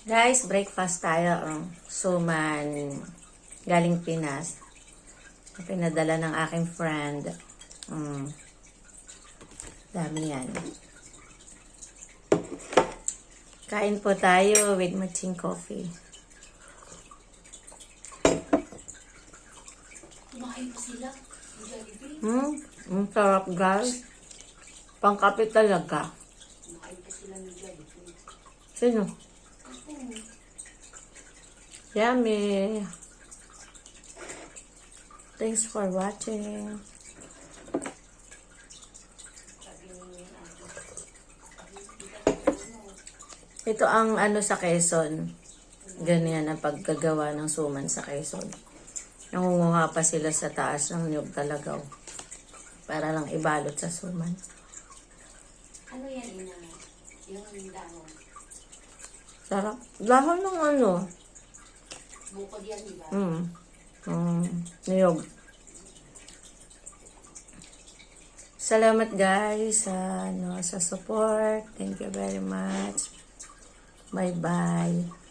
Guys, breakfast tayo. Suman galing Pinas. Pinadala ng aking friend. Dami yan. Kain po tayo with matching coffee. Kumain pa sila. Ang sarap, guys. Pangkape talaga. Kumain pa sila ng Jollibee. Sino? Yummy. Thanks for watching. Ito ang sa Quezon. Ganyan ang paggagawa ng suman sa Quezon. Nangunguha pa sila sa taas ng niyog talagaw. Para lang ibalot sa suman. Ano yan, ina? Yung dahon. Sarap. Dahon ng Bukod yan, di ba? Niyog. Salamat guys sa support. Thank you very much. Bye-bye.